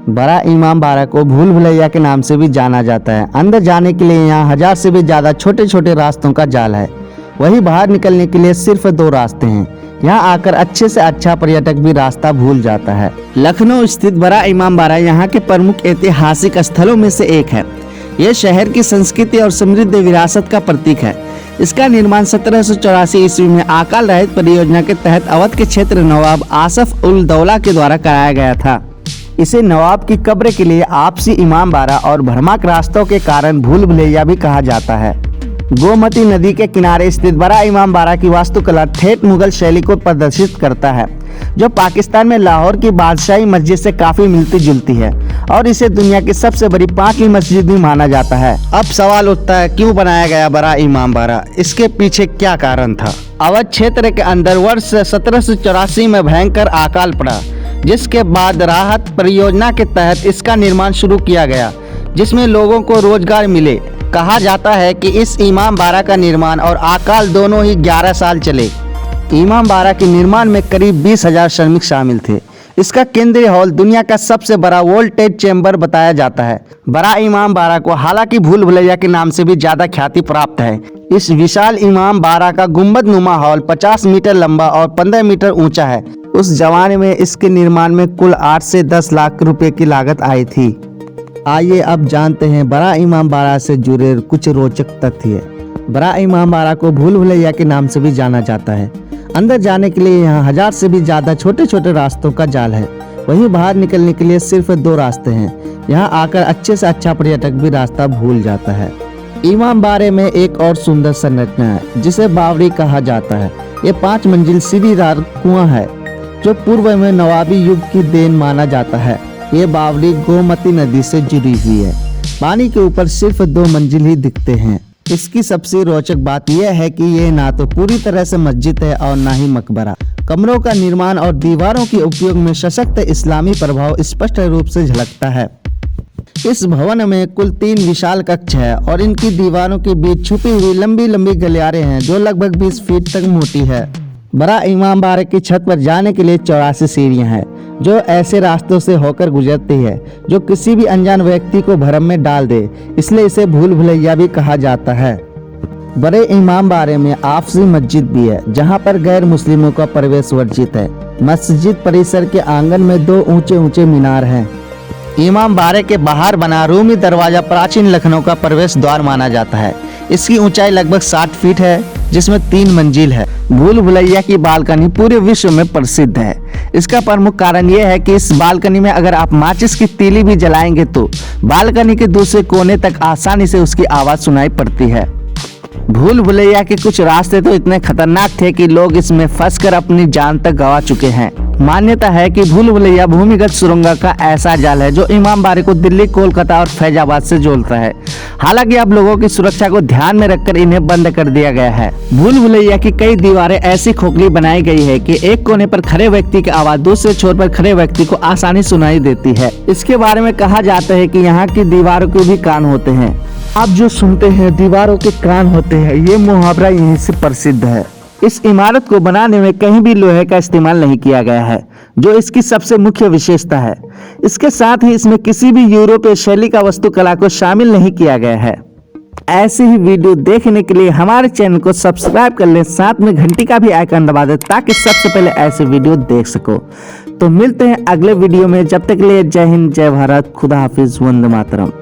बड़ा इमाम बाड़ा को भूल भुलैया के नाम से भी जाना जाता है। अंदर जाने के लिए यहाँ 1000 से भी ज़्यादा छोटे छोटे रास्तों का जाल है। वहीं बाहर निकलने के लिए सिर्फ 2 रास्ते हैं। यहाँ आकर अच्छे से अच्छा पर्यटक भी रास्ता भूल जाता है। लखनऊ स्थित बड़ा इमाम बाड़ा यहाँ के प्रमुख ऐतिहासिक स्थलों में से एक है। यह शहर की संस्कृति और समृद्ध विरासत का प्रतीक है। इसका निर्माण 1784 ईस्वी में अकाल रहित परियोजना के तहत अवध के क्षेत्र नवाब आसफ उल दौला के द्वारा कराया गया था। इसे नवाब की कब्र के लिए आपसी इमाम बाड़ा और भ्रमक रास्तों के कारण भूल भुलैया भी कहा जाता है। गोमती नदी के किनारे स्थित बड़ा इमाम बाड़ा की वास्तुकला ठेठ मुगल शैली को प्रदर्शित करता है, जो पाकिस्तान में लाहौर की बादशाही मस्जिद से काफी मिलती जुलती है और इसे दुनिया की सबसे बड़ी 5वीं मस्जिद भी माना जाता है। अब सवाल उठता है, क्यों बनाया गया बड़ा इमाम बाड़ा? इसके पीछे क्या कारण था? अवध क्षेत्र के अंदर वर्ष 1784 में भयंकर अकाल पड़ा, जिसके बाद राहत परियोजना के तहत इसका निर्माण शुरू किया गया, जिसमें लोगों को रोजगार मिले। कहा जाता है कि इस इमाम बाड़ा का निर्माण और अकाल दोनों ही 11 साल चले। इमाम बाड़ा के निर्माण में करीब 20,000 श्रमिक शामिल थे। इसका केंद्रीय हॉल दुनिया का सबसे बड़ा वोल्टेज चैम्बर बताया जाता है। बड़ा इमाम बाड़ा को हालांकि भूल भुलैया के नाम से भी ज्यादा ख्याति प्राप्त है। इस विशाल इमाम बाड़ा का गुंबद नुमा हॉल 50 मीटर लंबा और 15 मीटर ऊंचा है। उस जमाने में इसके निर्माण में कुल 8 से 10 लाख रुपए की लागत आई थी। आइए अब जानते हैं बड़ा इमाम बाड़ा से जुड़े कुछ रोचक तथ्य। बड़ा इमाम बाड़ा को भूल भुलैया के नाम से भी जाना जाता है। अंदर जाने के लिए यहाँ 1000 से भी ज्यादा छोटे छोटे रास्तों का जाल है। वहीं बाहर निकलने के लिए सिर्फ 2 रास्ते हैं। यहाँ आकर अच्छे से अच्छा पर्यटक भी रास्ता भूल जाता है। इमाम बाड़े में एक और सुंदर संरचना है, जिसे बावड़ी कहा जाता है। ये 5 मंजिल सीढ़ीदार कुआं है, जो पूर्व में नवाबी युग की देन माना जाता है। ये बावड़ी गोमती नदी से जुड़ी हुई है। पानी के ऊपर सिर्फ 2 मंजिल ही दिखते हैं। इसकी सबसे रोचक बात यह है कि ये ना तो पूरी तरह से मस्जिद है और ना ही मकबरा। कमरों का निर्माण और दीवारों के उपयोग में सशक्त इस्लामी प्रभाव स्पष्ट रूप से झलकता है। इस भवन में कुल 3 विशाल कक्ष है और इनकी दीवारों के बीच छुपी हुई लंबी लंबी गलियारें हैं, जो लगभग 20 फीट तक मोटी है। बड़ा इमाम बाड़ा की छत पर जाने के लिए 84 सीढ़ियां हैं, जो ऐसे रास्तों से होकर गुजरती है जो किसी भी अनजान व्यक्ति को भ्रम में डाल दे, इसलिए इसे भूल भुलैया भी कहा जाता है। बड़े इमाम बाड़े में आपसी मस्जिद भी है, जहां पर गैर मुस्लिमों का प्रवेश वर्जित है। मस्जिद परिसर के आंगन में 2 ऊंचे ऊंचे मीनार हैं। इमाम बाड़े के बाहर बना रूमी दरवाजा प्राचीन लखनऊ का प्रवेश द्वार माना जाता है। इसकी ऊंचाई लगभग 60 फीट है, जिसमें 3 मंजिल है। भूल भुलैया की बालकनी पूरे विश्व में प्रसिद्ध है। इसका प्रमुख कारण यह है कि इस बालकनी में अगर आप माचिस की तीली भी जलाएंगे तो बालकनी के दूसरे कोने तक आसानी से उसकी आवाज सुनाई पड़ती है। भूल भुलैया के कुछ रास्ते तो इतने खतरनाक थे कि लोग इसमें फंसकर अपनी जान तक गंवा चुके हैं। मान्यता है कि भूल भुलैया भूमिगत सुरंग का ऐसा जाल है जो इमाम बाड़े को दिल्ली, कोलकाता और फैजाबाद से जोड़ता है। हालांकि अब लोगों की सुरक्षा को ध्यान में रखकर इन्हें बंद कर दिया गया है। भूल भुलैया की कई दीवारें ऐसी खोखली बनाई गई है कि एक कोने पर खड़े व्यक्ति की आवाज दूसरे छोर पर खड़े व्यक्ति को आसानी सुनाई देती है। इसके बारे में कहा जाता है कि यहाँ की दीवारों के भी कान होते हैं। आप जो सुनते हैं दीवारों के कान होते हैं, ये मुहावरा यहीं से प्रसिद्ध है। इस इमारत को बनाने में कहीं भी लोहे का इस्तेमाल नहीं किया गया है, जो इसकी सबसे मुख्य विशेषता है। इसके साथ ही इसमें किसी भी यूरोपीय शैली का वास्तुकला को शामिल नहीं किया गया है। ऐसे ही वीडियो देखने के लिए हमारे चैनल को सब्सक्राइब कर लें, साथ में घंटी का भी आइकन दबा दें ताकि सबसे पहले ऐसे वीडियो देख सको। तो मिलते हैं अगले वीडियो में, जब तक के लिए जय हिंद, जय भारत, खुदा हाफिज, वंदे मातरम।